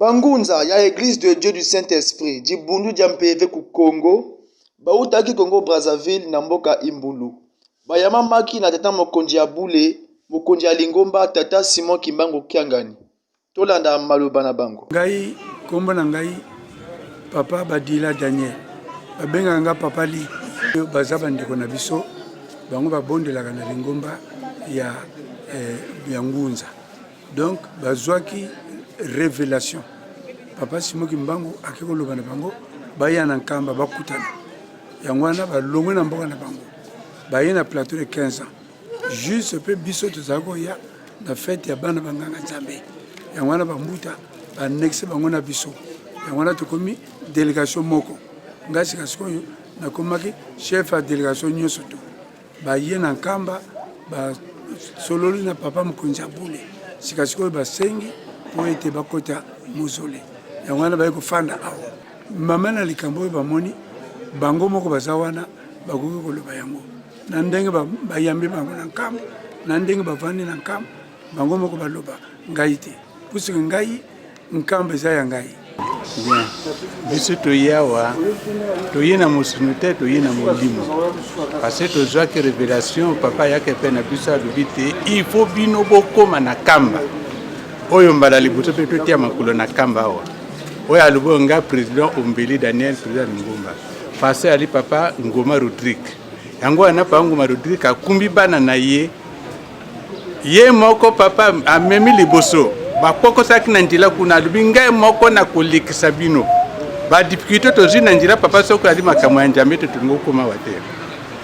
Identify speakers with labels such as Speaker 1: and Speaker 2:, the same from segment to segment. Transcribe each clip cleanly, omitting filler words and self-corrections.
Speaker 1: Bangunza ya Église de Dieu du Saint-Esprit Dibundu Diampeve ku Congo bautaki Congo Brazzaville na mboka Imbulu bayama maki na tata mokonzi ya Bule mokonzi ya Lingomba tata Simon Kimbangu Kiangani tolanda maloba na bango
Speaker 2: ngai kombo na ngai papa Badila Daniel babenga nga papa li baza bandeko na biso bango babondelaka na Lingomba ya Ngunza donc bazwaki révélation papa Simon Kimbangu akekoloba na bango baya na nkamba bakutana yango wana balongwe na mboka na bango baye na plateau de 15 ans juste pe biso tozako ya na fête ya bana banganga Nzambe yango wana bambuta banexe bango na biso yango wana tokomi délégation moko ngasi kasikoyo nakomaki chef ya délégation nyonso to baye na nkamba ba sololi na papa mokonzi ya Bule sikasikoyo basengi po ete bakota mozole yango wana baye kofanda awa mama na likambo oyo bamoni bango moko baza wana bakoki koloba yango na ndenge bayambi bango na nkamba na ndenge bavandi na nkamba bango moko baloba ngai te pusike ngai nkamba eza ya ngai
Speaker 3: bien biso toye awa toye na mosuni te toye na molimo parce que tozwaki révélation papa yake mpe na biso alobi te il faut bino bokóma na nkamba oyo mbala liboso mpe totia makolo na nkamba awa oyo alobi nga président Ombeli Daniel président Lingomba face ali papa Ngoma Rodrigue yango wana pa Ngoma Rodrigue akumbi bana na ye moko papa amemi liboso bakokosaki na njila kuna alobi ngai moko na kolekisa bino badifficulté tozwi na njila papa soko ali makambo ya Nzambe te tolingi okóma wa te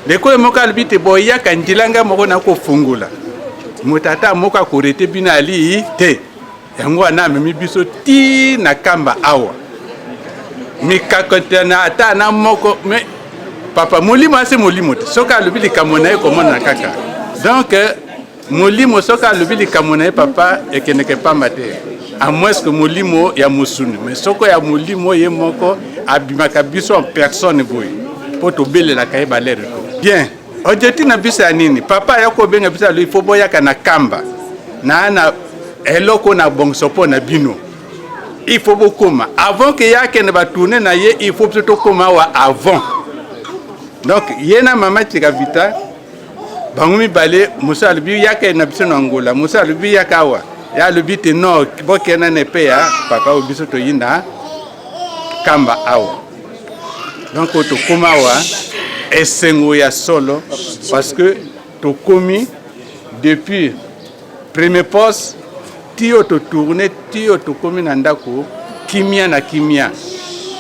Speaker 3: leko moko alobi te boyaka njila ngai moko nakofungula moto ata moko akorete bino ali te yango wana amemi biso ti na kamba awa mikakotana ata na moko me papa molimo ase molimo te soki alobi likambo na ye komona kaka donc molimo soki alobi likambo na ye papa ekendeke pamba te à moins que molimo ya mosuni mais soko ya molimo ye moko abimaka biso en personne boye po tobelelaka ye balere to bien objectif na biso ya nini papa ya kobenga biso alo il faut boyaka na kamba na eloko na bongso po na bino il faut bokoma avant que yake ne batourner na ye il faut plutôt koma wa avant donc yena mama tika vita bangumi bale musa albi yake na biso na Angola musa albi yakawa ya albi te no bokena ne pe ya papa obiso to yinda kamba awa donc to koma wa esengo ya solo parce que to komi depuis premier poste tio to tourner tio to komi na ndako kimia na kimia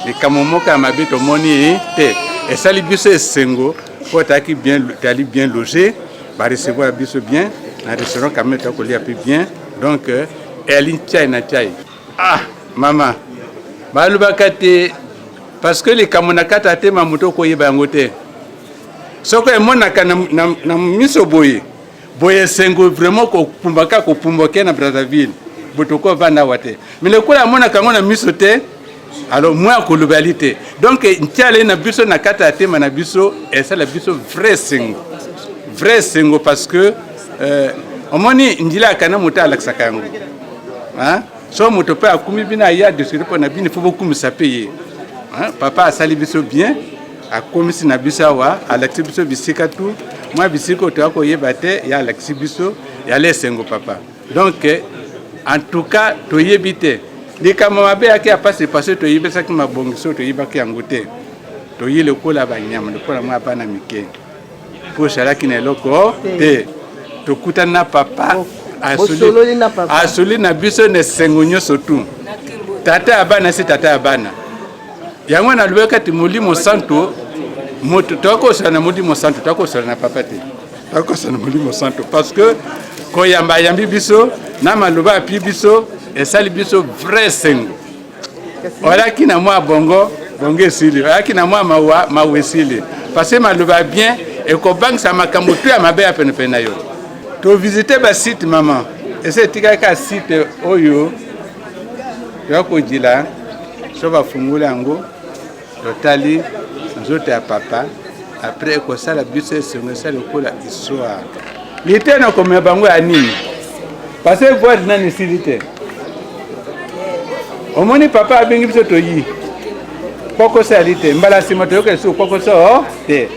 Speaker 3: e kamomoka mabe to moni te et sali biso esengo po taki bien tali bien logé ba recevoir biso bien na restaurant quand même to ko lia bien donc elle chai na chai ah mama balubakate parce que les kamonakata te mamuto ko yeba ngote soko e monaka na miso boye boye sengo vraiment ko pumboke na Brazzaville botoko vanda wate mais le kola mona kango na miso te alors moi ko lobalité donc ntiale na biso na kata tema na biso et ça la biso vrai sengo parce que omoni ndila kana muta alaksa kango hein so moto pe akumi bina ya discuter po na bini fo beaucoup me sapayer hein papa asali biso bien akomisi na biso awa alaksi biso bisika tout moi bisiko to ko yeba te ya alaksi biso ya lesengo papa donc en tout cas to yebite likama mabe yake apase passer to yebesa ki mabongiso to yebaki yangote to yile kola banyama to kola mwa bana mike po shalaki na loko te to kutana papa asuli na biso ne sengo nyoso tu tata abana si tata abana yango na lweka ti molimo santo moto toko sana molimo santo toko sana papa te toko sana molimo santo parce que ko yamba yambi biso na maloba api biso esali biso vrai sengo ora kina mwa bongo esili ora kina mwa mawesili parce que maloba bien et ko bank sa makambo tu ya mabe ya pene na yo to visiter ba site maman et c'est tika site oyo yako jila so ba fungula ngo totali nzoto ya papa après ko sala biso sengo sala kola histoire litena ko me bango ya nini parce que voir nani silite omoni papa abengi biso toyi poko sali te mbala nsima toyoka lisusu poko so te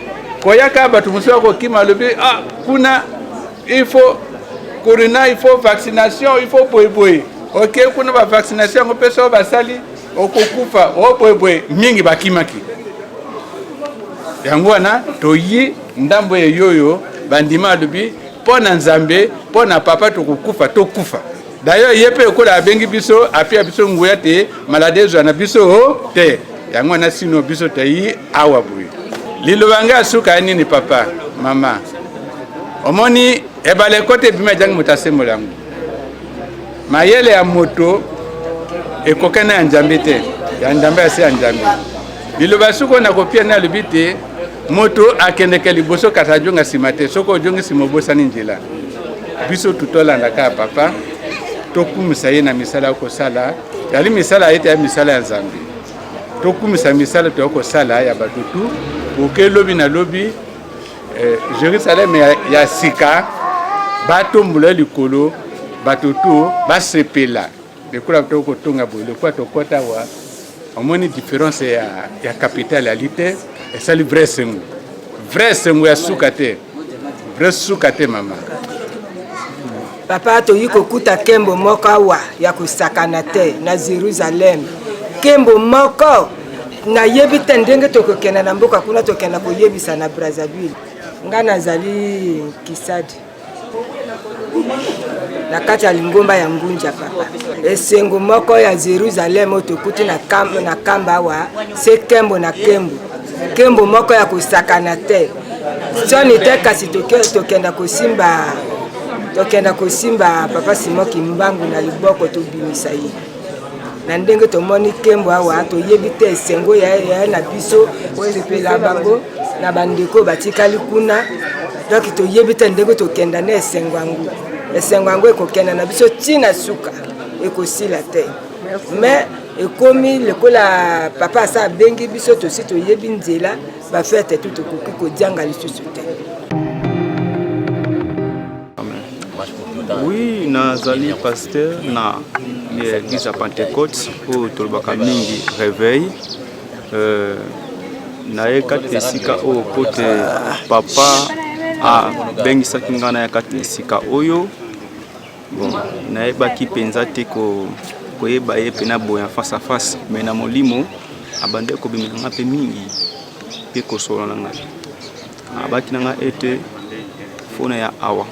Speaker 3: koyaka bato mosusu akokima alobi kuna il faut corona, il faut vaccination, il faut boye. Ok, kuna ba vaccination on peut so basali okokufa boye mingi bakimaki. Yango wana toyi ndambo yoyo bandima lubi pona nzambe pona papa tokukufa tokufa. D'ailleurs yepe okola abengi biso apia biso nguya te malade zo na biso te. Yango wana sino biso tayi awa boye. Lilobanga suka nini papa mama. Omoni ebale kote bima jangi mutase molangu. Mayele ya moto ekokana ya nzambe te. Ya nzambe ase ya nzambe. Liloba suko na kopia na lubite moto akendeke liboso kata jonga simate soko jongi simobosa ni njela. Biso tutola ndaka papa tokumisa ye na misala ko sala. Yali misala ete ya misala ya nzambe. Tokumisa misala to ko sala ya batutu oke lobi na lobi Jérusalem ya sika bato mbula likolo batutu basepela lekula toko tonga bolo kwa tokota wa omoni différence ya capitale ya lite esali vrai sengu ya sukate vrai sukate mama
Speaker 4: papa to yiko kuta kembo moko wa ya kusakana te na Jerusalem kembo moko na yebite ndenge tokokena na mboka kuna tokena koyebisa na Brazzaville ngana zali Kisadi na kati ya lingomba ya Ngunja papa esengo moko ya Jerusalem otokuti na kamba wa se kembo na kembo moko ya kusakana te soni te kasi tokenda kosimba papa Simoki Mbangu na liboko tobimisa yi na ndenge tomoni kembo awa toyebi te esengo ya na biso oyepela bango na bandeko batikali kuna donc toyebi te ndenge tokenda na esengo yango ekokenda na biso tina suka ekosila te mais ekomi lekola papa asa bengi biso tosi toyebi nzela bafete tutokoki kodianga lisusu te.
Speaker 5: Oui, nazali pasteur na l'église à Pentecôte au tolbaka mingi réveil na ekati esika o kote papa a bengisaki ngana ya kati esika oyo bon na ebaki penza te koyeba ye pena boya face à face mais na molimo abande ko bimela pe mingi pe kosola na ngai abaki na nga ete fona ya awa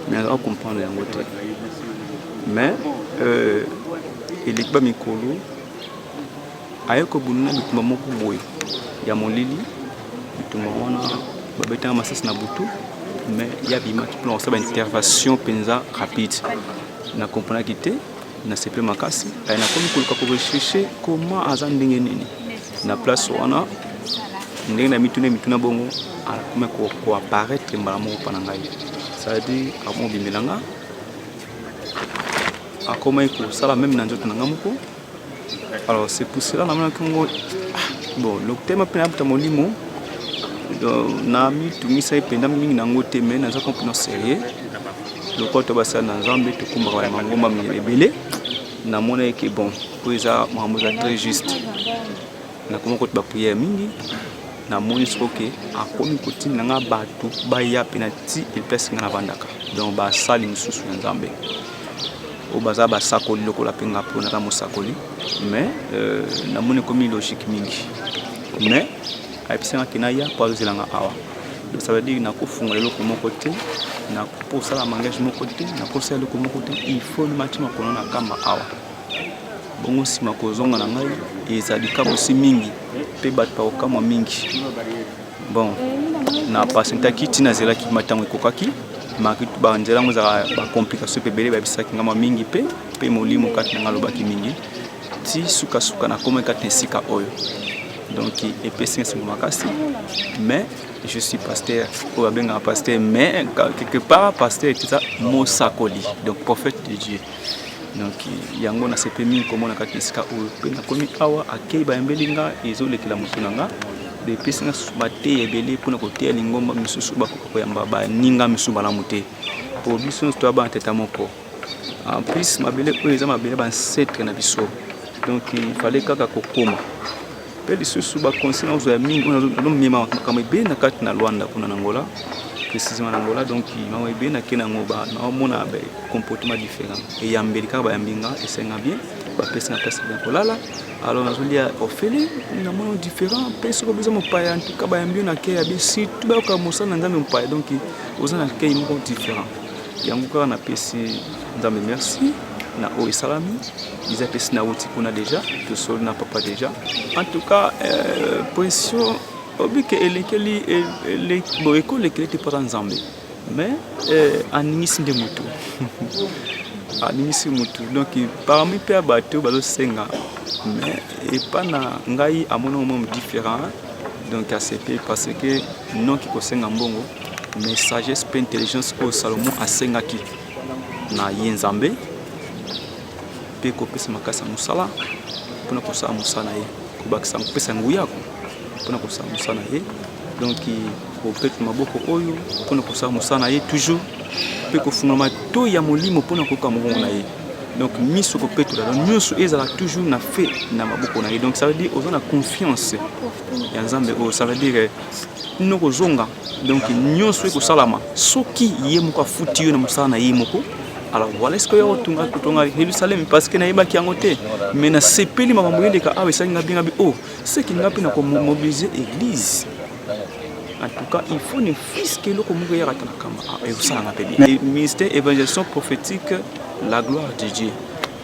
Speaker 5: mais on comprend yango te mais il est pas mikolo ayeko bununa bitumba moko boye ya molili bitumba wana babeta masasi na butu mais ya bima qui plan ça ba intervention penza rapide na comprendre kité na seple makasi ay na komi koluka ko rechercher comment azandenge nini na place wana ndenge na mituna bongo akome ko apparaître mbala mo panangai ça dit amo bimelanga akoma iko sala même na nzoto nanga moko alors c'est pour cela na mona bon le thème pena buta molimo na mi tumisa ipenda mingi na ngote mais na za comprendre sérieux le côté basa na nzambe to kumba wa ngomba mibele na mona que bon poeza mamuza très juste na komo ko ba prière mingi na moni soke akomi kotina nga batu baya penati il place nga vandaka donc ba sali msusu na nzambe o baza ba sakoli lokola penga pona na mosakoli mais na moni komi logique mingi mais aipisa kinaya pour zelanga awa ça veut dire na kofunga lelo komo côté na posa la mangage mon côté na posa le komo côté il faut le matin ko na kama awa bongo sima kozonga na ngai ezalika bosi mingi pe batpa okama mingi bon na pasenta kiti na zela ki matango kokaki makitu ba nzela ngo za ba complication pe bele ba bisaki ngama mingi pe molimo kati na lobaki mingi ti suka na koma kati sika oyo donc epesi singo makasi mais je suis pasteur ou bien un pasteur mais quelque part pasteur est ça mosakoli donc prophète de Dieu donc yango na sepemi comme na katisika o pe na komi awa akei ba embelinga ezolekela musunanga de pesinga bate ebele pona kote lingomba misusu ba ko yamba ba ninga misusu bala muté pour biso to ba teta moko en plus mabele ko eza mabele ba setre na biso donc il fallait kaka kokoma pe lisusu baconseil na ozwa mingi onomema makambo ebele na kati na Luanda kuna na Angola précisément na Angola, donc makambo ebele na ke na ngoba naomona comportement différent eyambeli kaka bayambinga esenga bien bapesi na place bien kolala. Alors nazolia ofele na mona différent pe soko besoin mopaya en tout cas bayambi na ke ya bisi tout ba ka mosala na nzambe mopaya, donc oza na ke moko différent yango kaka na pesi nzambe merci na o salami ils appellent na outi kuna déjà que sol na papa déjà en tout cas position obike elekeli ele bo école qui était pas ensemble mais animisi de moto animisi moto donc parmi pe bateau bazo senga mais et pas na ngai amona moment différent donc ACP parce que non qui ko senga mbongo mais sagesse pe intelligence ko Salomon asengaki na yenzambe pe ko pesa makasa musala pona ko sa musana ye ko bakisa pesa nguyako pona ko sa musana ye donc au fait maboko oyo pona ko sa musana ye toujours pe ko fungama to ya molimo pona ko kamona ye donc miso ko peto la nyonso ezala toujours na fait na maboko na ye, donc ça veut dire aux on a confiance ya nzambe o, ça veut dire no ko zonga donc nyonso ko salama soki ye moko futi yo na musana na ye moko. Alors voilà ce que yo tunga kutonga Yerusalem parce que na yeba ki angote mais na sepeli mama moyende ka awe sa ngabi ngabi oh c'est qui ngapi na ko mobiliser église. En tout cas il faut ne fils que le komugo ya ratana kama et ça na pe bien ministère évangélisation prophétique la gloire de Dieu,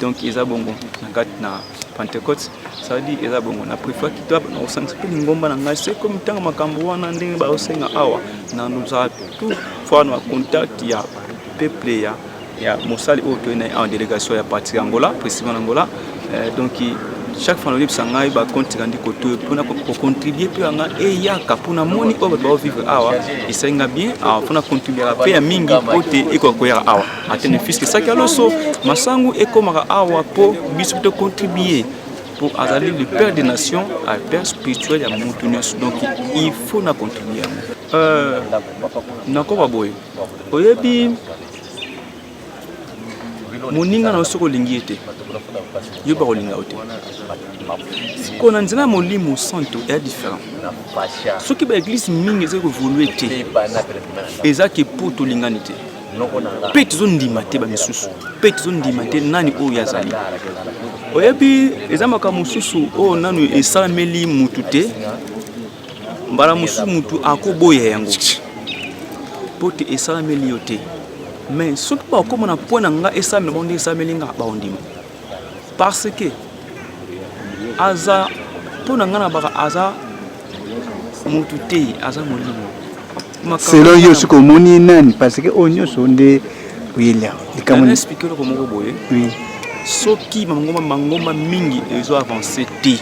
Speaker 5: donc ils a bongo na kat na Pentecôte ça veut dire ils a bongo na préfère ki toi na osangs pe ngomba na ngai c'est comme tanga makambo wana ndenge ba osenga awa na nous a tout fois na contact ya peuple ya ya mosali auto en délégation ya parti Angola précisément Angola, donc chaque fois le sangai ba compte grandi koto pour contribuer peu anga e yaka pour na moni o ba vivre awa isenga bien a pour na contribuer à paix mingi pote e ko koya awa atene fils que ça kaloso masangu e komaka awa pour biso te contribuer pour azali le père des nations à père spirituel ya mutunyos, donc il faut na contribuer na ko baboy oyebi moninga na soko lingiete yo ba kolinga ote ko na nzela molimo santo est différent soki ba église mingi ze ko évoluer te ezaki pour to linganité pe tozondima te ba misusu pe tozondima te nani o yazali oyebi ezamaka mususu o nanu esalameli mutu te mbala musu mutu akoboya yango pote esalameli yote mais surtout pas comme on a point nga esa me bondi esa melinga ba ondima parce que aza pona nga na baka aza mutute aza molimo
Speaker 2: selon yo ce que moni nani parce que onyo sonde wila
Speaker 5: likamoni expliquer ko moko boye oui soki mangoma mingi ezo avancer te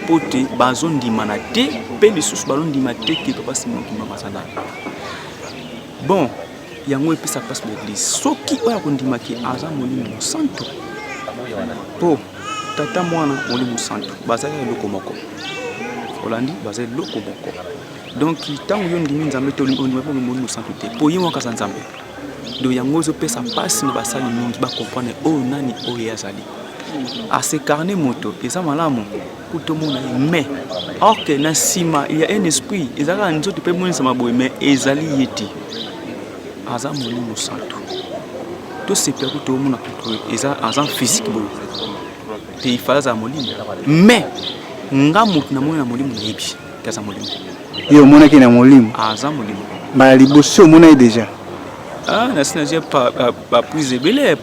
Speaker 5: pote bazondima na te pe lisusu balondima te ke papa Simon ki mabasana bon yango epesa passe de l'église soki oya kondimaki aza molimo santo po tata mwana molimo santo bazali eloko moko olandi bazali eloko moko, donc tango yo ndimi nzambe to ondima po molimo santo te po yimo kasa nzambe do yango zo pesa passe na basali mingi ba comprendre o nani o yazali à se carner moto eza malamu kutomona mais or que na sima il y a un esprit ezaka nzoto pe monisa maboye mais ezali yeti aza molimo santo to se perdu to mona eza aza physique bo te ifala za molimo mais nga mutu na mona molimo na yebi kaza molimo
Speaker 2: yo mona ki na molimo
Speaker 5: aza molimo
Speaker 2: ba liboso mona déjà
Speaker 5: na sinaje pas plus belé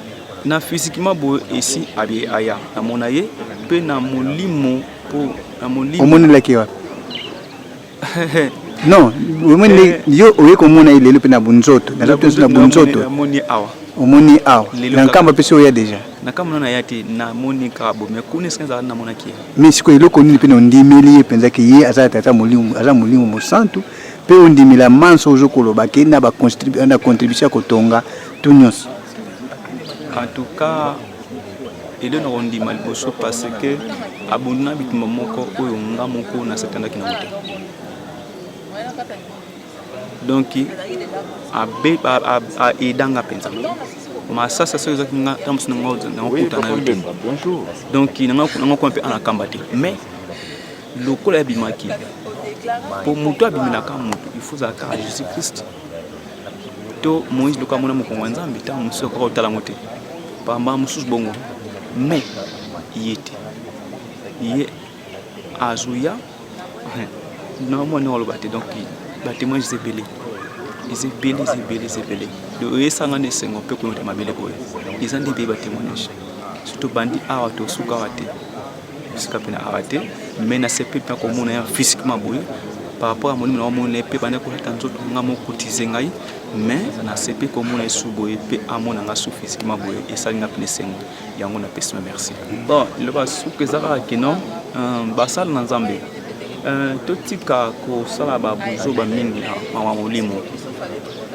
Speaker 5: na physiquement bo ici abi aya na mona ye pe na molimo po na molimo
Speaker 2: omoni la kiwa non omoni yo oye komona ile le pe na bunzoto na zoto na bunzoto
Speaker 5: omoni awa
Speaker 2: omoni awa na nkamba pese oya déjà
Speaker 5: na kama na yati na moni kabo me kuni senza na mona kia
Speaker 2: mais siko iloko nini pe na ndimeli penza ke ye aza tata molimo aza molimo mo santo pe ondimila manso ozo koloba ke na ba contribution ko tonga tunyos.
Speaker 5: En tout cas il est non dit mal bosso parce que abonna bitumba moko oyo nga moko na satana ki na moto donc a edanga pensa ma ça c'est ça qui nga tam sna ngauza na okuta na yote donc nanga ko mpe ana kambate mais le kola bimaki pour mutu abiminaka mutu il faut zakara Jésus Christ to Moïse loka mona mokongo nzambe ta musu ko otala ngote pa ma musu bongo mais yete ye azuya non moi non le baté donc baté moi je belé ils belé de esanga ne sengo pe ko ma belé boy ils ont des témoignages surtout bandi awa to suka wate jusqu'à peine arrêté mais na sepe pas comme on physiquement boy par rapport à mon pe bana ko tanzo ngamo cotiser ngai mais na sepe comme on sous boy pe amona nga sous physiquement boy et ça nga peine sengo yango na pesi merci bon le ba sous que ça va non basal na nzambe totika ko sala ba buzo ba mingi mama molimo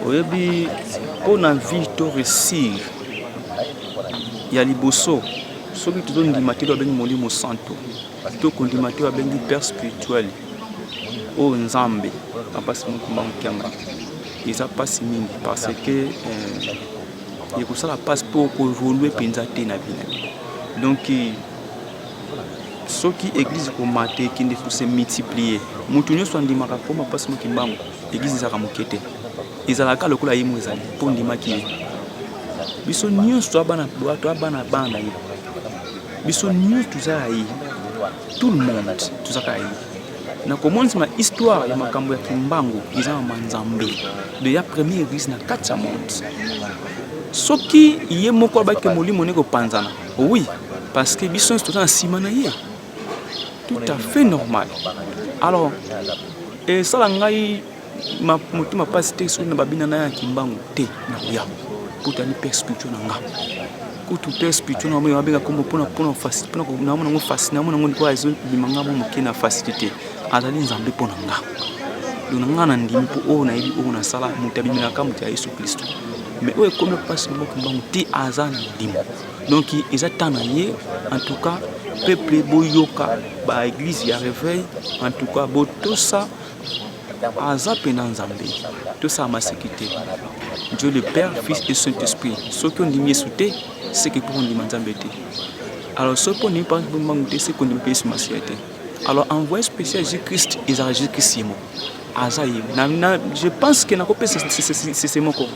Speaker 5: oyebi pona vie to réussir ya liboso soki tozondimate to abengi molimo santo to kondimate to abengi père spirituel o nzambe apasi mokumba mokianga eza pasi mingi parce que ekosala pasi mpo koévolue mpenza te na bina donc soki église komate ekende se multiplier motu nyonso andimaka mpo mapasi mokimbango église ezalaka moke te ezalaka lokola ye mo ezali mpo ndimaki ye biso nyonso abana bana ye biso nyonso tozala ye tout le monde tozaka ye na komonisa histoire ya makambo ya kimbango eza na manzambe de ya première église na kati ya monde soki ye moko abaki molimo ne kopanzana oui parce que biso nyonso toza na nsima na ye tout à fait normal alors esala ngai motema pasi te soki na babina na ya kimbango te na koya kutani père spirituel na nga kutu père spirituel na mo abenga kombo pona facilité pona na mona ngo facilité na mona ngo ndiko azo bimanga mo moke na facilité azali nzambe pona nga dona nga na ndimi po o na yebi o na sala mutabimina ka mutia Yesu Kristo mais o ekomi pasi mo kimbango te azana ndimi donc eza tana ye en tout cas peuple boyoka ba église ya réveil en tout cas botosa azape na nzambe tosa ma sécurité Dieu le Père, Fils et Saint-Esprit. Ce qu'on dit mieux sauter, c'est que pour on dit manzambete. Alors ce qu'on dit pas manguter, c'est qu'on dit payer sur ma société. Alors envoyé spécial Jésus-Christ, ils ont Jésus-Christ yemo. Azaï. Je pense que na copé c'est mon corps.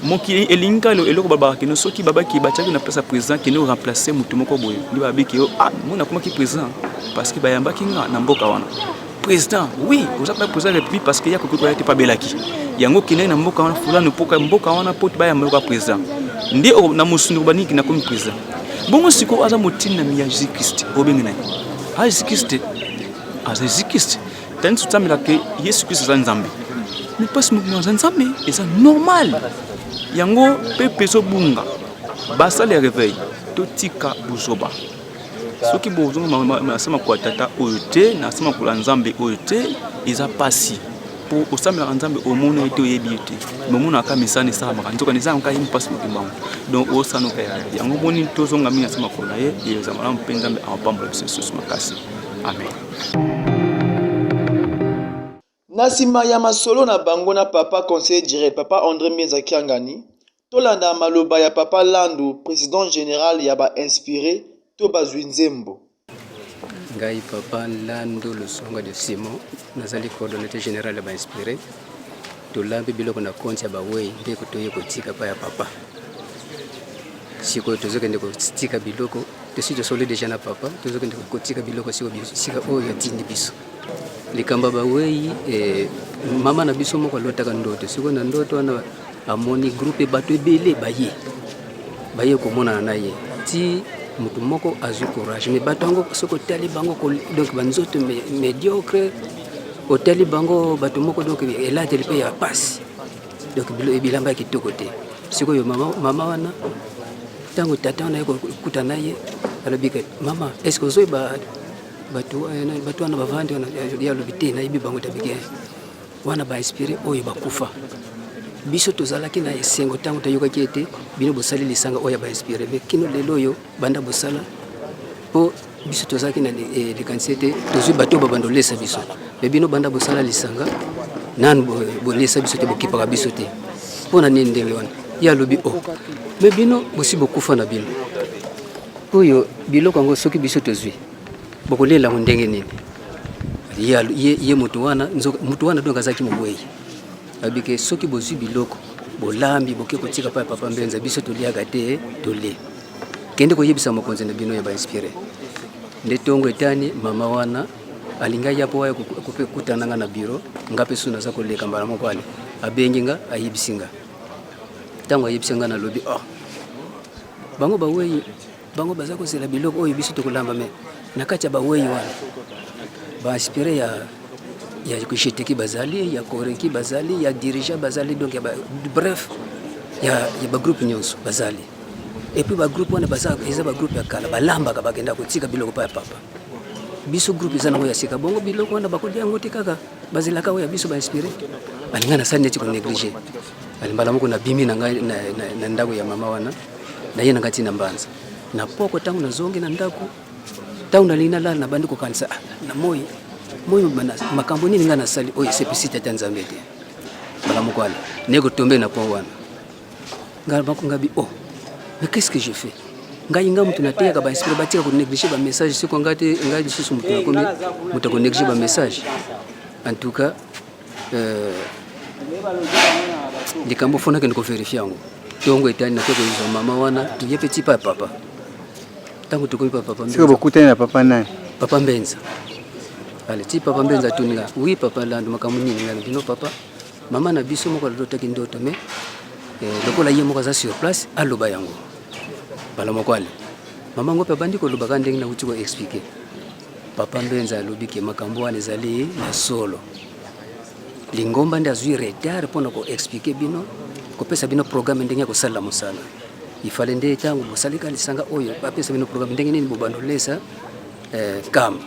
Speaker 5: Mon qui est l'inka le elo baba qui nous soki baba qui bacha qui na place président qui nous remplacer mutu moko boye. Ndi babi ki ah mon na comment qui président parce que bayamba kinga na mboka wana. Président, oui, vous avez président de la République parce qu'il y a quelque chose qui n'est pas belaki. Il y a un qui n'est pas mboka fulani mboka mboka wana pot baya mboka président. Ndi o na musunu bani ki na comme président. Bongo siko aza motina mi ya Jésus Christ obengena. Ah Jésus Christ. Ah Jésus Christ. Tant tout ça mais là que Jésus Christ est nzambe. Mais pas ce mouvement nzambe, c'est normal. Yango pepe so bunga. Basa le réveil. Totika buzoba. Soki bozo nasema kwa tata oyote nasema kula nzambe oyote eza pasi po osamela nzambe omona ete oyebite momona ka misani sala makanzoka nizanga ka impasi mokimbango donc osanoka yango boni tozonga mina nasema kola ye yeza mala mpenzambe apambola biso makasi amen.
Speaker 1: Nasima ya masolo na bango na papa conseiller direct papa André Meza Kiangani tolanda maloba ya papa Landu président général ya ba inspiré to bazwi nzembo.
Speaker 6: Ngai papa Landu Lusonga de Simon nazali coordonnateur général ya ba inspiré tolambi biloko na konti ya bawei nde kotoye kotika pa ya papa siko tozokende kotika biloko tosi tosoli déjà na papa tozokende kotika biloko sika oyo yatindi biso likamba bawei mama na biso moko alotaka ndoto siko na ndoto wana amoni groupe bato ebele baye komona na ye ti mutu moko azwi courage mais bato yango soko tali bango donc banzoto médiocre hôtel bango bato moko donc elateli pe ya passe donc bilamba kitoko te siko yo mama wana tango tata wana kuta naye alobika mama est-ce que ozoy bato wana bavandi wana ya lobite na ibi bango tabike wana ba inspiré oyo bakufa biso tozalaki na esengo tango tayokaki ete bino bosali lisanga oyo ba inspiré mais kino lelo yo banda bosala po biso tozalaki na likanisi ete tozwi bato babandolesa biso mais bino banda bosala lisanga nanu bolesa biso te bokipaka biso te mpona nini ndenge wana ya lobi oh mais bino bosi bokufa na bino oyo biloko yango soki biso tozwi bokolela ndenge nini ye mutu wana donc azaki mobwei abike soki bozwi biloko bolambi boke kotika pa papa mbenza biso toliaka te tole kende koyebisa mokonzi na bino ya bainspire nde tongo etani mama wana alinga yapo wayo kutananga na biro ngape suna za koleka mbala moko ale abenginga ayibisinga tango ayibisinga na lobi oh bango bawei bango baza kozela biloko oyo biso tokolamba me nakati ya bawei wana bainspire ya kushiteki bazali ya koreki bazali ya dirija bazali donc ya bref ya ba groupe nyonso bazali et puis ba groupe wana baza eza ba groupe ya kala balamba ka bagenda kotika biloko pa papa biso groupe eza nango ya sika bongo biloko wana bakolia ngo te kaka bazela ka ya biso ba inspiré balinga na sane ti ko négliger alimbala moko na bimi na ngai na ndako ya mama wana na yena ngati na mbanza na poko tangu na zonge na ndako tangu na lina la na bandiko kanisa na moyo bana makambo nini ngana sali oyo sepisi tata nzambe te bala moko ala nego tombe na po wana ngal bako ngabi oh mais qu'est-ce que je fais ngai nga mutu na te ka ba inspiré batika ko négliger ba message siko ngate ngai disusu mutu na komi mutu ko négliger ba message en tout cas likambo fona ke ndiko vérifier ngo tongo etani na toko izo mama wana tuye petit papa tangu tuko papa mbenza
Speaker 7: siko bokutana na papa nani
Speaker 6: papa mbenza ale ti papa mbenza tuninga oui papa landu makamuni ngana bino papa mama na biso moko lotaki ndoto me lokola ye moko za sur place aloba yango bala moko ale mama ngo pe bandi ko loba kandenge na uti ko expliquer papa mbenza alobi ke makambo wana ezali na solo lingomba ndazwi retard pona ko expliquer bino ko pesa bino programme ndenge ko sala mosala ifale nde tangu mosalika lisanga oyo ba pesa bino programme ndenge nini bobandolesa kam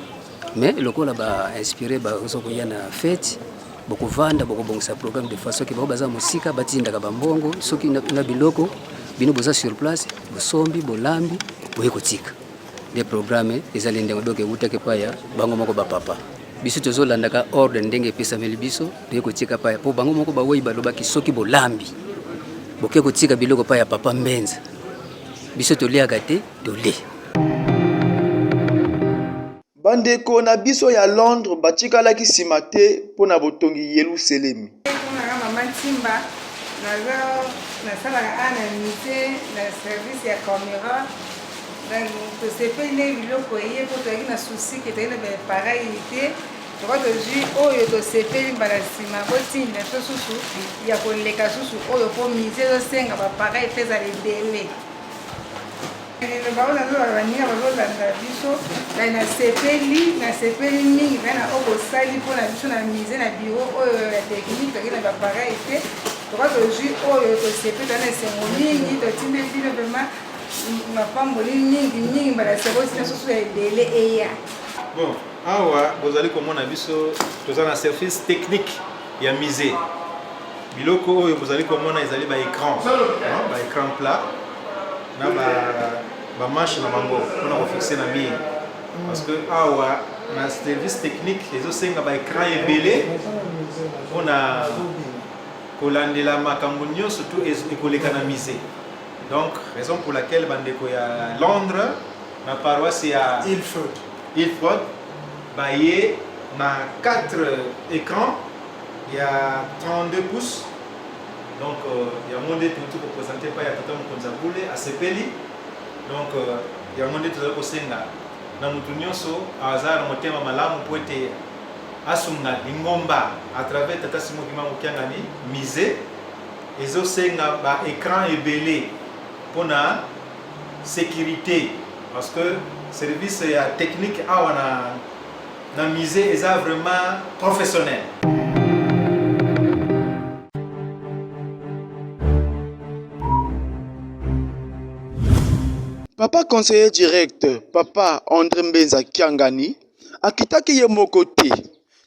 Speaker 6: mais lokola ba inspiré ba osoko yana fête boko vanda boko bongisa programme de façon que baza musika batinda ka bambongo soki na biloko bino boza sur place bosombi bolambi boyeko tika des programmes ezali ndenge donc utake paya bango moko ba papa biso tozolanda ka ordre ndenge pesa meli biso boyeko tika paya po bango moko ba wei baloba ki soki bolambi boke kotika biloko paya papa mbenza biso toliaka te tole
Speaker 1: bandeko na biso ya Londres batikalaki nsima te mpona botongi Yelusalemi.
Speaker 4: Mama Timba nasalaka analyse na service ya caméra tosepeli biloko eye mpo toyaki na susi ke toyaki na bapareil te toko tozwi oyo tosepeli mbala nsima botindela to susu ya koleka susu oyo mpo mise ezosenga bapareil mpe ezala ebele baninga bazolanda biso nasepeli mingi mpena na oyo bosali mpona biso na mise na biro oyo ya technique toki na bapareil te toka tozwi oyo tosepeli toa na esengo mingi totindeli bino vraimen mapamboli mingi mbala sekotina susu ya ebele eya
Speaker 8: bon awa bozali komona biso toza na service technique ya mise biloko oyo bozali komona ezali baécran plat na bamanche na bango mpona kofixe na mire parce que awa na service technique ezosenga baécran ebele mpona kolandela makambo nyonso to ekoleka na mise donc raison pour laquelle bandeko ya Londres na paroisse ya Ilford baye na 4 écrans ya 32 pouces donc yango nde tuti kopresente pa ya tata mokonzi ya bule asepeli donc yango nde tozali kosenga na motu nyonso azala na motema malamu mpo ete asunga lingomba à travers tata Simon Kimbangu Kiangani mise ezosenga baécran ebele mpona sécurité parce que service ya technique awa na mise eza vraiment professionnel.
Speaker 1: Papa conseiller direct, Papa André Mbenza Kiangani, akitaki ye moko te.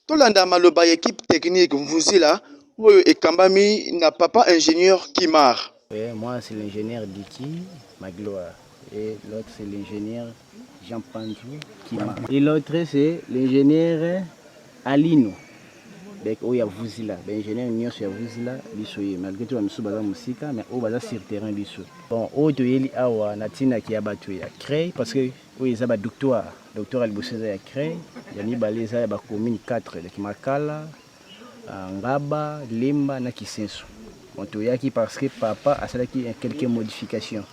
Speaker 1: Tolanda maloba ya équipe technique Mvuzila, oyo ekambami na Papa ingénieur Kimar.
Speaker 9: Moi c'est l'ingénieur Diki Magloire et l'autre c'est l'ingénieur Jean Pandrou Kimar. Et l'autre c'est l'ingénieur Alino. donc oyo ya vuzila baingénieur nyonso ya vuzila biso ye malgré tout bamisu baza mosika mais oyo baza sur terrain biso bon oyo toyeli awa na ntinaki ya bato ya CREI parce que oyo eza badoctoire ya liboso eza ya CREI ya mibale eza ya bacommune 4 like Makala Ngaba Lemba na Kisenso bon toyaki parce que papa asalaki quelques modifications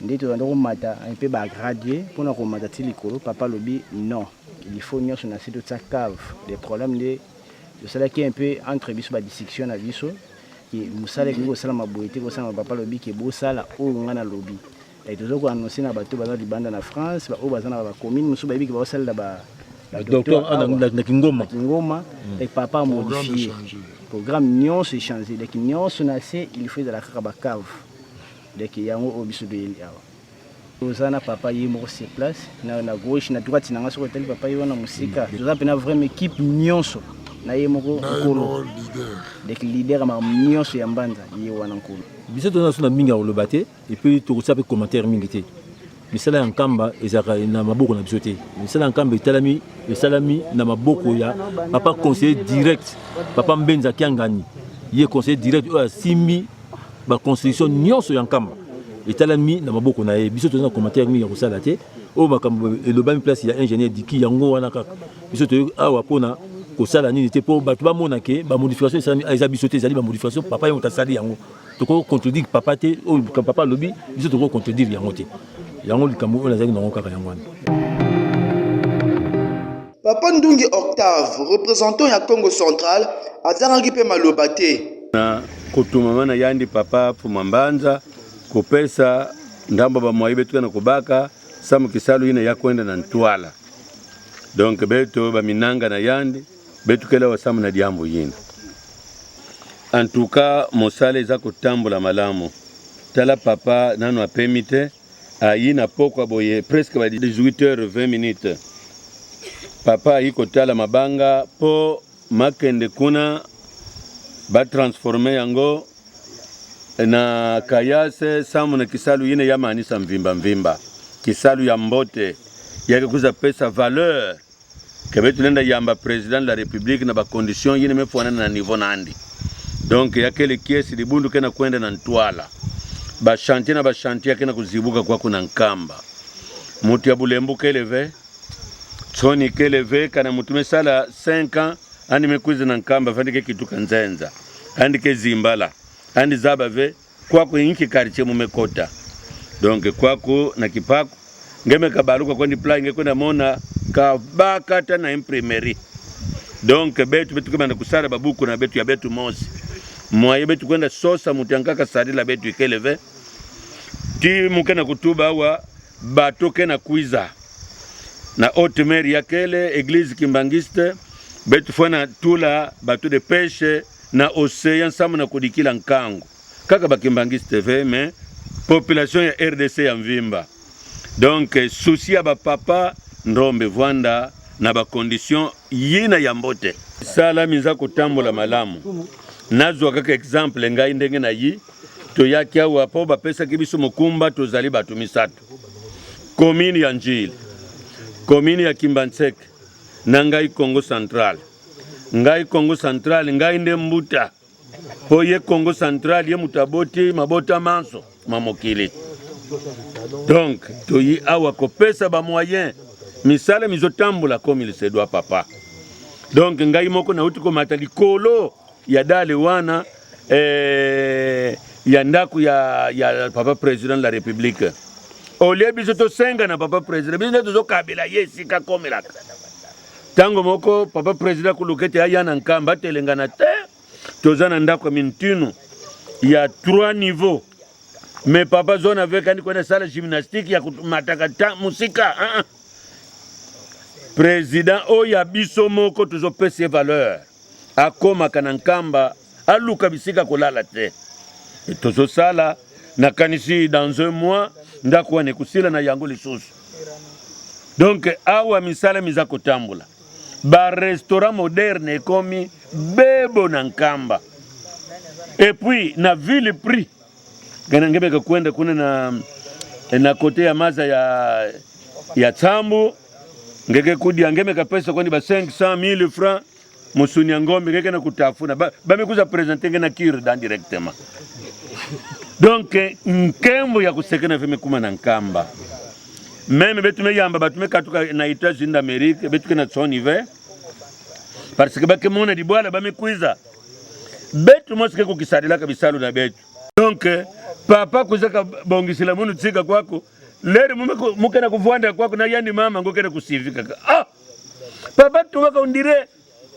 Speaker 9: nde tozanda komata un peu bagraduer mpona komata ti likolo papa lobi non il faut nyonso na se totya cave des problèmes nde tosalaki un peu entre biso badissection na biso ke mosala ekoki kosalama boye te kosalama papa lobi ke bosala oyo ngai na lobi toza koannonce na bato baza libanda na France oyo baza na bacommune mosusu bayebi ke baosalela
Speaker 7: na Kingoma
Speaker 9: papa a modifié programme nyonso échangé donc nyonso na se il faut ezala kaka bacave donc yango oyo biso toyeli awa toza na papa ye moko sur place na gauche na droite na nga soki otali papa ye wana mosika toza mpena vraiment équipe nyonso na ye moko nkolo donc leader ya nyonso ya mbanza ye wana nkolo
Speaker 7: biso toza so na mingi ya koloba te epuis tokotia mpe commentaire mingi te misala ya nkamba ezalaka na maboko na biso te misala ya nkamba esalami na maboko ya papa conseiller direct papa Mbenza Kiangani ye conseiller direct oyo asimbi baconstitution nyonso ya nkamba etalami na maboko na ye biso toza na commentaire mingi ya kosala te oyo makambo elobami place ya ingénieur diki yango wana kaka biso toyo awa mpona kosala nini te mpo bato bamona ke bamodification esalami eza biso te ezali bamodification papa ye moto asali yango toko contredire papa te oyo papa alobi biso toko contredire yango te yango likambo oyo nazalaki nango kaka yango wana.
Speaker 1: Papa Ndungi Octave, représentant ya Congo Central, azalaki mpe maloba te.
Speaker 10: Na kutuma na yandi papa puma mbanza kupesa ndamba bamwai betu kana kubaka samu kisalu ina ya kwenda na ntwala. Donc beto baminanga na yandi betu kela wasamu na diambo yina. En tout cas, mosale za kutambula malamu. Tala papa nano apemite ayina poko boye presque ba 18h20. Papa iko tala mabanga po makende kuna ba transforme yango na kayase samu na kisalu yine ya manisa mvimba kisalu ya mbote yake kuza pesa valeur kebetu nenda yamba président de la république na ba condition yine mefuana na niveau nandi donc yakele kiesi libundu kena kwenda na ntwala ba chantier kena kuzibuka kwa kuna nkamba mutu ya bulembu keleve Tony keleve kana mutume sala 5 ans ani mekuzi na nkamba fandike kituka nzenza andike zimbala andi zabave kwako inki quartier mumekota donc kwako na kipako ngeme kabaluka kwendi plan ngekwenda mona kabakata na imprimerie donc betu kama kusala babuku na betu ya betu mosi mwaye betu kwenda sosa mutankaka sadila betu ikeleve ti mukena kutuba wa batoke na kuiza na haute mer ya kele église kimbangiste betu fana tula bateau de pêche na océan samu na kudikila nkango kaka bakimbangiste ve mais population ya RDC ya mvimba donc souci ya ba papa ndombe vwanda na ba condition yina ya mbote sala miza kutambola malamu nazo kaka exemple ngai ndenge na yi to yaki awa po ba pesa kibiso mukumba tozali batu misatu commune ya Njili commune ya Kimbansek na ngai Congo Central ngai nde mbuta po ye Congo Central ye mutaboti mabota manso mamokili donc to yi awa ko pesa ba moyen misala mizotambula comme il se doit papa donc ngai moko na uti ko matali kolo ya dale wana ya ndaku ya papa président de la république olie biso to senga na papa président biso to kabila yesika komelaka tango moko papa président kulukete ayana nkamba telengana te tozana ndako mintinu ya 3 niveaux mais papa zone avec andi kwenda sala gymnastique ya kumataka musika président oya biso moko tozopesa valeur akoma kana nkamba aluka bisika kolala te tozosala na kanisi dans un mois ndako wane kusila na yango lisusu donc awa misala miza kotambula ba restaurant moderne komi bebo na nkamba et puis na ville prix kana ngebeka kwenda kuna na kote ya maza ya Tsambu ngeke kudi angemeka pesa kwani ba 500,000 francs musuni ya ngombe ngeke na kutafuna bamekuza presenter ngena cure dans directement. Donc nkembo ya kusekena vime kuma na nkamba meme betu me yamba batu me katuka na États-Unis d'Amérique betu na son hiver parce que bake mona di bwala bamekuiza betu mosike kukisadila kabisalo na betu. Donc papa kuzaka bongisila munu tsika kwako lere mukena kuvwanda kwako na yani mama ngokena kusivika papa tumaka undire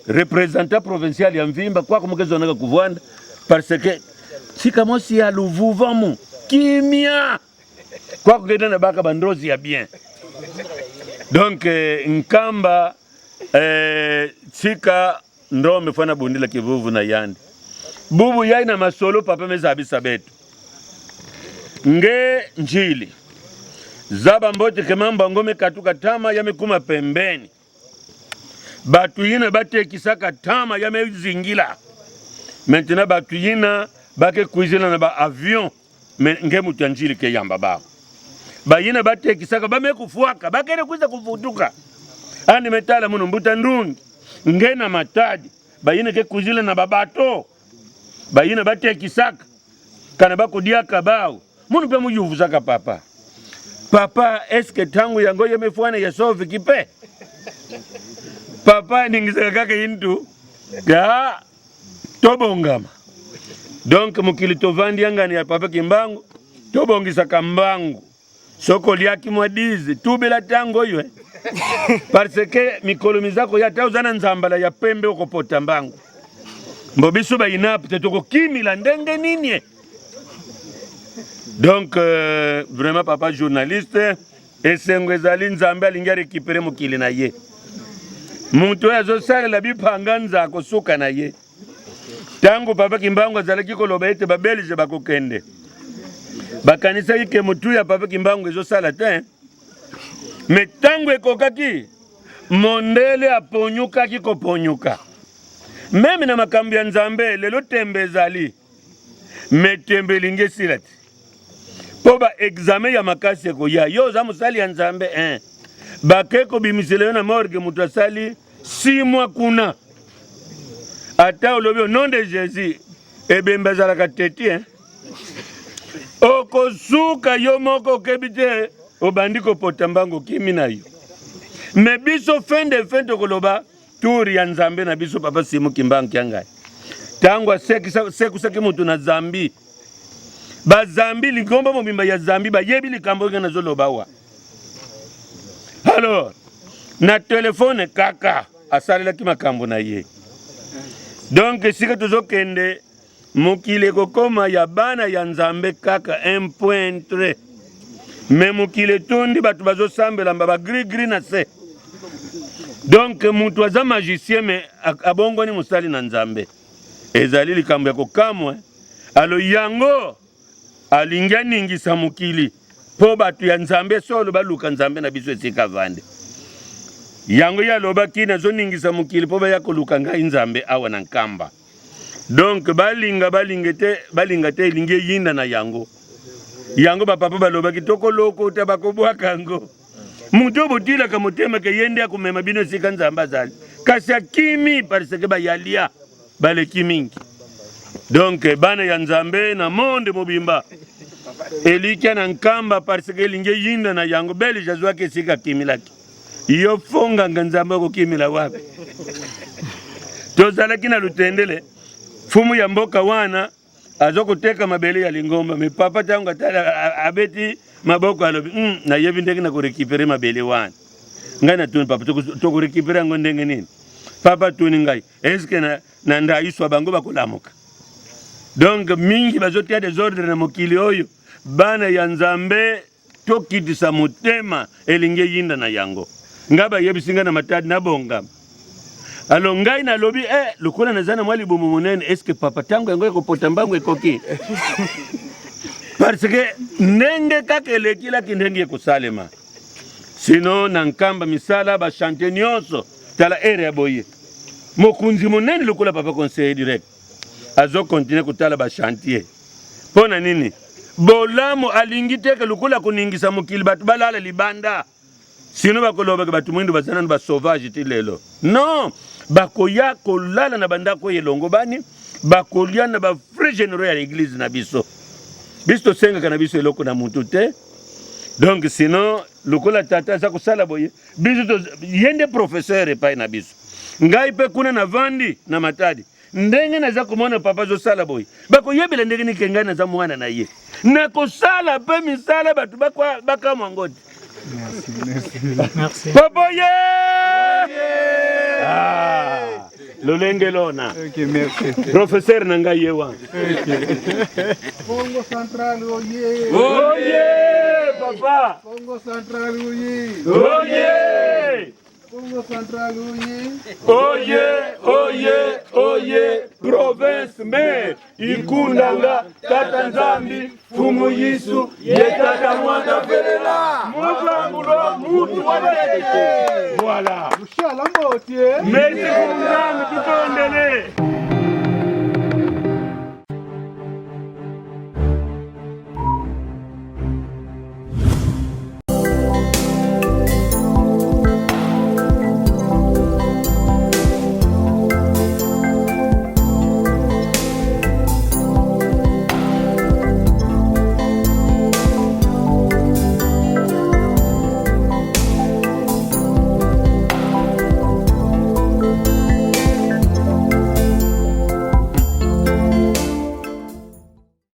Speaker 10: représentant provincial ya Mvimba kwako mukezo naka kuvwanda parce que sika mosi ya luvuvamu kimia kwako kenda na baka bandrozi ya bien. Donc nkamba sika ndo mefana bundila kivuvu na yandi bubu yai na masolo papa meza abisa betu nge njili zaba mbote kemamba ngome katuka tama yamekuma pembeni batu yina bate kisaka tama yamezingila maintenant batu yina bake kuizina na ba avion nge mutanjili ke yamba ba yina bate kisaka bame kufuaka bakene kuiza kufutuka ani metala muno mbuta ndungi nge na matadi yina ke kuizina na babato yina bate kisaka kana bakudia kabao munu pe muyuvu zaka papa eske tangu yango yemefuana ya sofi kipe papa ningisaka kaka intu ya tobongama. Donc mukili tovandi yangani ya papa kimbangu tobongisa kambangu soko liaki mwadizi tubela tango ywe parce que mikolomizako ya tauzana nzambala ya pembe okopota mbangu mbobiso ba inapte toko kimila ndenge ninye. Donc vraiment papa journaliste esengo ezali nzambe alingi récupérer mokili na ye muntu azo sala la bipanga nzako suka na ye tangu papa kimbangu azalaki koloba ete babelge bakokende bakanisa ike mutu ya papa kimbangu ezo sala te me tangu ekokaki mondele aponyukaki koponyuka meme na makambi ya nzambe lelo tembe ezali me tembe linge silati po ba examen ya makasi ekoya yo za musali ya nzambe bakeko bimisele na morgue mutu asali 6 mois kuna ata olobi au nom de Jésus ebembe azalaka teti okosuka yo moko kebite obandi kopota mbango kimi na yo me biso fin de fin tokoloba tour ya nzambe na biso papa Simon Kimbangu Kiangai tangu sekusaki mutu na Zambi bazambi ligomba mobimba ya Zambi bayebi likambo ngana zoloba wa. Alors na telefone kaka asalela ki makambo na ye. Donc sika tozokende mukile kokoma ya bana ya Nzambe kaka 1.3 me mukile tundi batu bazosambela mbaba gris na se. Donc mutu aza magicien me abongo ni musali na Nzambe ezali likambo ya kokamwa alo yango alingia ningisa mukili po batu ya Nzambe solo baluka Nzambe na biso esika vande yango ya loba kina zo ningisa mukili po baya koluka ngai Nzambe awa na nkamba. Donc balinga te linge yinda na yango ba papa baloba kitoko loko te bakobwaka ngo muto botila ka motema ke yende akumema bino sika Nzambe azali kasi akimi parce que bayalia bale kimingi. Donc bana ya Nzambe na monde mobimba elikia na nkamba parce que linge yinda na yango beli jazwa ke sika kimilaki iyo fonga Nzambe ko kimila wapi tozala kina lutendele fumu ya mboka wana azokuteka mabele ya lingomba me papa tangu atala abeti maboko alobi na yebi ndenge na ko récupérer mabele wana ngai na tuni papa to ko récupérer ngo ndenge nini papa tuni ngai eske na ndaiswa bango bakolamuka. Donc mingi bazotia desordre na mokili oyo bana ya Nzambe tokidisa motema elinge yinda na yango ngaba yebisinga na matadi na bonga alo ngai na lobi lokola nazana mwali bomo monene eske papa tangu yango ekopota mbangu ekoki parce que ndenge kaka elekila kindenge ekosalema sino na nkamba misala ba chante nyonso tala ere ya boye mokunzi monene lokola papa conseiller direct azo continue kutala ba chantier pona nini bolamu alingi teke lokola kuningisa mokili batu balala libanda sino bakoloba ke batu mwindu bazana ba sauvage ti lelo non bakoya kolala na bandako elongo bani bakolia na ba frais généraux ya l'église na biso senga na biso eloko na mutu te. Donc sinon lokola tata za kosala boye biso yende professeur epai na biso ngai pe kuna na vandi na matadi ndenge naza komona papa zo sala boye bakoyebela ndenge nikenga na za mwana na ye na kosala pe misala batu baka mangoti.
Speaker 11: Merci.
Speaker 10: Papa ye! Ah, lolenge lona.
Speaker 11: Ok, merci.
Speaker 10: Professeur nanga yewa.
Speaker 11: Congo Central oye.
Speaker 10: Oye, papa.
Speaker 11: Congo Central oye.
Speaker 10: Oye.
Speaker 11: Congo Central oye.
Speaker 10: Oye, oye, oye, province me ikundanga tata nzambi fumu yisu yetata mwanda felela mutangulo mutu wadete. Voilà.
Speaker 11: Merci pour
Speaker 10: Merci pour nous, tout